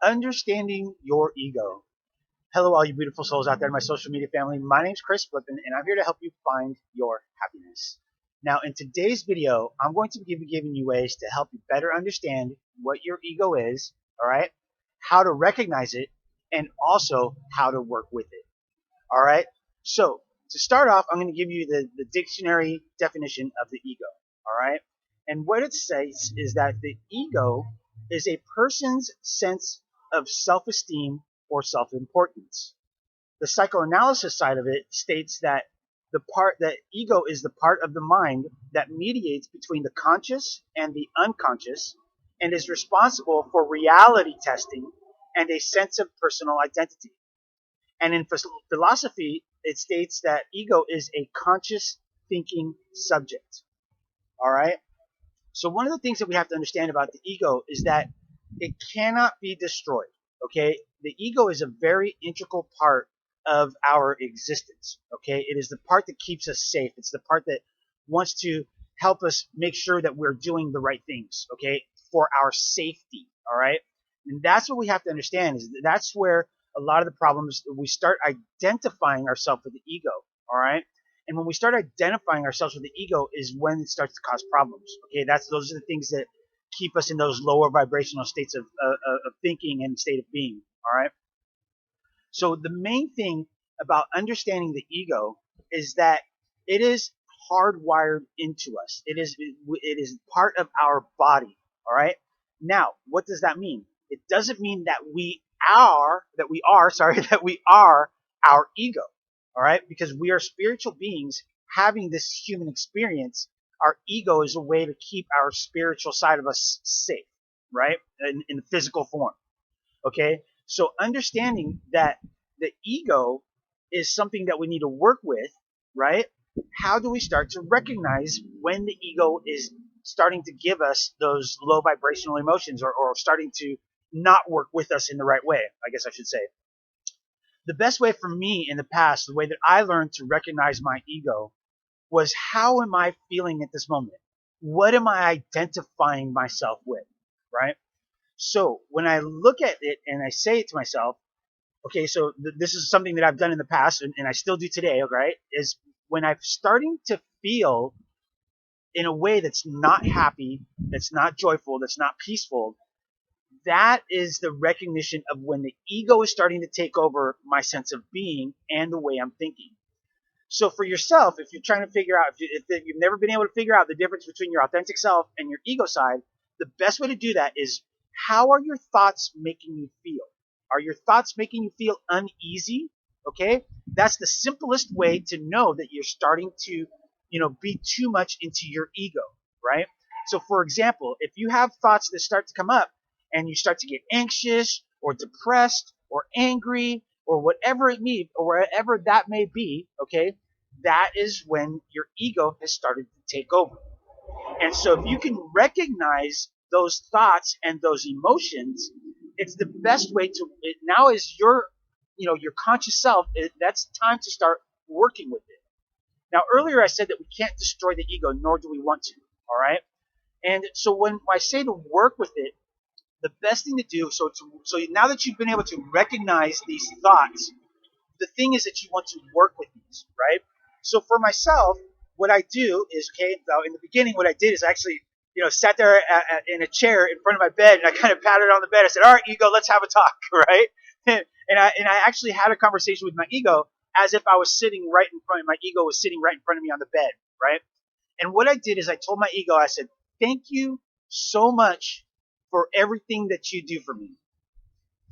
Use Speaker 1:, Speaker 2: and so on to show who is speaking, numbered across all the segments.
Speaker 1: Understanding your ego. Hello, all you beautiful souls out there in my social media family. My name's Chris Flippin, and I'm here to help you find your happiness. Now, in today's video, I'm going to be giving you ways to help you better understand what your ego is, all right, how to recognize it, and also how to work with it, all right? So, to start off, I'm going to give you the dictionary definition of the ego, all right? And what it says is that the ego is a person's sense of self-esteem or self-importance. The psychoanalysis side of it states that the part that ego is the part of the mind that mediates between the conscious and the unconscious and is responsible for reality testing and a sense of personal identity. And in philosophy, it states that ego is a conscious thinking subject. All right. So one of the things that we have to understand about the ego is that it cannot be destroyed. Okay. The ego is a very integral part of our existence. Okay. It is the part that keeps us safe. It's the part that wants to help us make sure that we're doing the right things. Okay. For our safety. All right. And that's what we have to understand is that's where a lot of the problems, we start identifying ourselves with the ego. All right. And when we start identifying ourselves with the ego is when it starts to cause problems. Okay, those are the things that keep us in those lower vibrational states of thinking and state of being. All right. So the main thing about understanding the ego is that it is hardwired into us. It is part of our body. All right. Now, what does that mean? It doesn't mean that that we are our ego. All right, because we are spiritual beings having this human experience. Our ego is a way to keep our spiritual side of us safe, right, in physical form. Okay, so understanding that the ego is something that we need to work with, right? How do we start to recognize when the ego is starting to give us those low vibrational emotions or starting to not work with us in the right way, I guess I should say. The best way for me in the past, the way that I learned to recognize my ego was how am I feeling at this moment? What am I identifying myself with, right? So when I look at it and I say it to myself, okay, so this is something that I've done in the past and I still do today, right? Is when I'm starting to feel in a way that's not happy, that's not joyful, that's not peaceful, that is the recognition of when the ego is starting to take over my sense of being and the way I'm thinking. So for yourself, if you're trying to figure out, if you've never been able to figure out the difference between your authentic self and your ego side, the best way to do that is how are your thoughts making you feel? Are your thoughts making you feel uneasy? Okay, that's the simplest way to know that you're starting to, be too much into your ego, right? So for example, if you have thoughts that start to come up and you start to get anxious or depressed or angry or whatever that may be, okay, that is when your ego has started to take over. And so if you can recognize those thoughts and those emotions, it's the best way to now is your conscious self, that's time to start working with it. Now earlier I said that we can't destroy the ego, nor do we want to, all right? And so when I say to work with it, the best thing to do, so now that you've been able to recognize these thoughts, the thing is that you want to work with these, right? So for myself, what I do is, okay, now in the beginning, what I did is actually, sat there in a chair in front of my bed and I kind of patted on the bed. I said, all right, ego, let's have a talk, right? And I actually had a conversation with my ego as if I was sitting right in front of my ego was sitting right in front of me on the bed, right? And what I did is I told my ego, I said, thank you so much for everything that you do for me.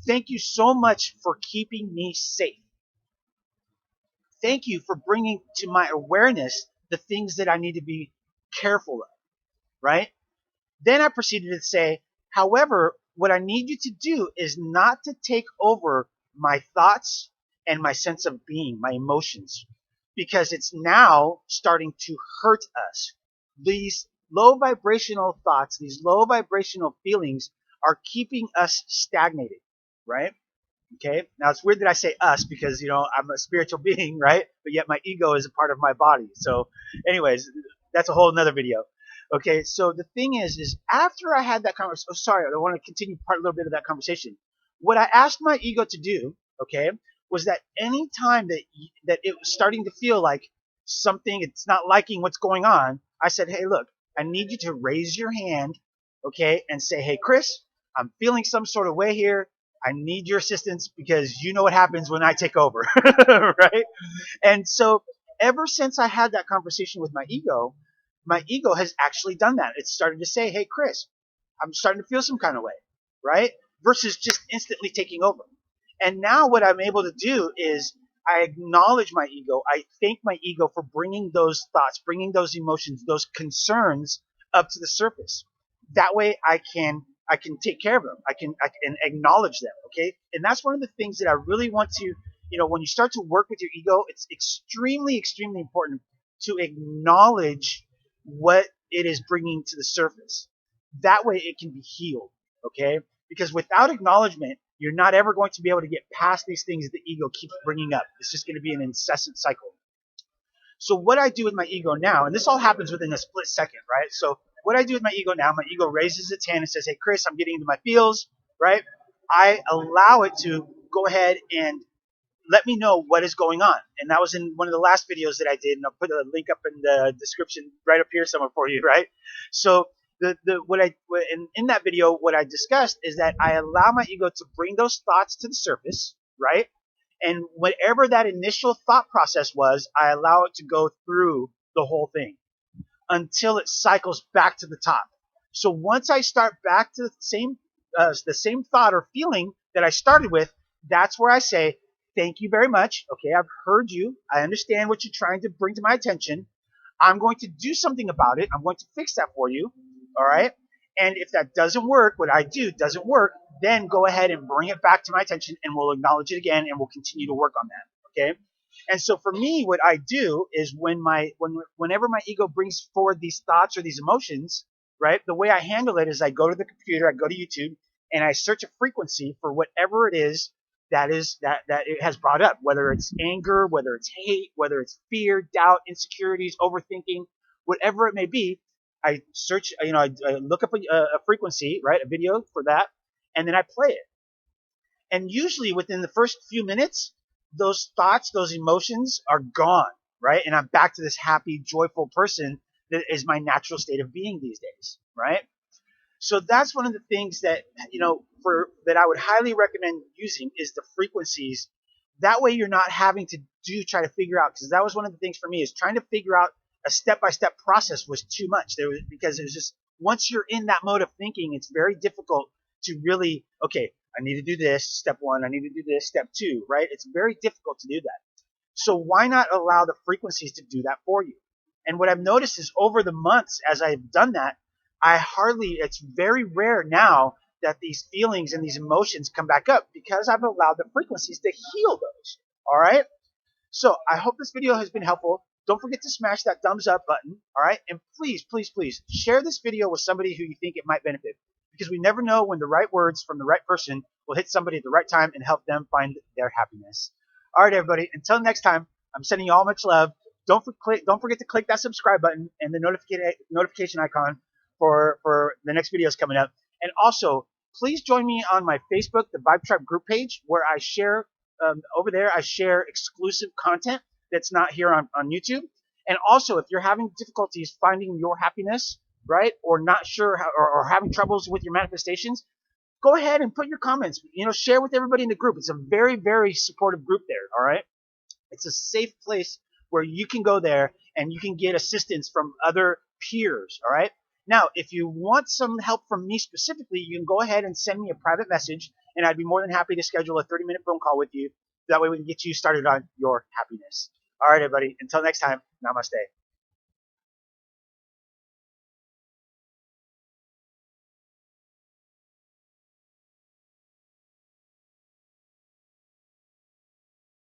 Speaker 1: Thank you so much for keeping me safe. Thank you for bringing to my awareness the things that I need to be careful of, right? Then I proceeded to say, however, what I need you to do is not to take over my thoughts and my sense of being, my emotions, because it's now starting to hurt us. These low vibrational thoughts, these low vibrational feelings are keeping us stagnated, right? Okay. Now it's weird that I say us because, I'm a spiritual being, right? But yet my ego is a part of my body. So anyways, that's a whole nother video. Okay. So the thing is after I had that conversation, I want to continue a little bit of that conversation. What I asked my ego to do, okay, was that any time that it was starting to feel like something, it's not liking what's going on, I said, hey, look, I need you to raise your hand, okay, and say, hey, Chris, I'm feeling some sort of way here. I need your assistance because you know what happens when I take over, right? And so ever since I had that conversation with my ego has actually done that. It's started to say, hey, Chris, I'm starting to feel some kind of way, right? Versus just instantly taking over. And now what I'm able to do is I acknowledge my ego. I thank my ego for bringing those thoughts, bringing those emotions, those concerns up to the surface. That way I can take care of them. I can acknowledge them. Okay. And that's one of the things that I really want to, when you start to work with your ego, it's extremely, extremely important to acknowledge what it is bringing to the surface. That way it can be healed. Okay. Because without acknowledgement, you're not ever going to be able to get past these things that the ego keeps bringing up. It's just going to be an incessant cycle. So what I do with my ego now, and this all happens within a split second, right? So what I do with my ego now, my ego raises its hand and says, hey, Chris, I'm getting into my feels, right? I allow it to go ahead and let me know what is going on. And that was in one of the last videos that I did, and I'll put a link up in the description right up here somewhere for you, right? So in that video, what I discussed is that I allow my ego to bring those thoughts to the surface, right? And whatever that initial thought process was, I allow it to go through the whole thing until it cycles back to the top. So once I start back to the same thought or feeling that I started with, that's where I say, thank you very much. Okay, I've heard you. I understand what you're trying to bring to my attention. I'm going to do something about it. I'm going to fix that for you. All right. And if that doesn't work, what I do doesn't work, then go ahead and bring it back to my attention and we'll acknowledge it again and we'll continue to work on that. Okay. And so for me, what I do is whenever my ego brings forward these thoughts or these emotions, right, the way I handle it is I go to the computer, I go to YouTube, and I search a frequency for whatever it is that it has brought up, whether it's anger, whether it's hate, whether it's fear, doubt, insecurities, overthinking, whatever it may be. I search, I look up a frequency, right, a video for that, and then I play it. And usually within the first few minutes, those thoughts, those emotions are gone, right? And I'm back to this happy, joyful person that is my natural state of being these days, right? So that's one of the things that, that I would highly recommend using is the frequencies. That way you're not having to try to figure out, because that was one of the things for me is trying to figure out a step-by-step process was too much. Because it was just, once you're in that mode of thinking, it's very difficult to really, okay, I need to do this, step one, I need to do this, step two, right? It's very difficult to do that. So why not allow the frequencies to do that for you? And what I've noticed is over the months as I've done that, it's very rare now that these feelings and these emotions come back up because I've allowed the frequencies to heal those. All right. So I hope this video has been helpful. Don't forget to smash that thumbs up button. All right. And please, please, please share this video with somebody who you think it might benefit, because we never know when the right words from the right person will hit somebody at the right time and help them find their happiness. All right, everybody. Until next time, I'm sending you all much love. Don't forget to click that subscribe button and the notification icon for the next videos coming up. And also, please join me on my Facebook, the Vibe Tribe group page, where I share over there. I share exclusive content that's not here on YouTube. And also, if you're having difficulties finding your happiness, right, or not sure how, or having troubles with your manifestations, go ahead and put your comments. Share with everybody in the group. It's a very, very supportive group there. All right, it's a safe place where you can go there and you can get assistance from other peers. All right. Now, if you want some help from me specifically, you can go ahead and send me a private message, and I'd be more than happy to schedule a 30-minute phone call with you. That way we can get you started on your happiness. All right, everybody. Until next time, namaste.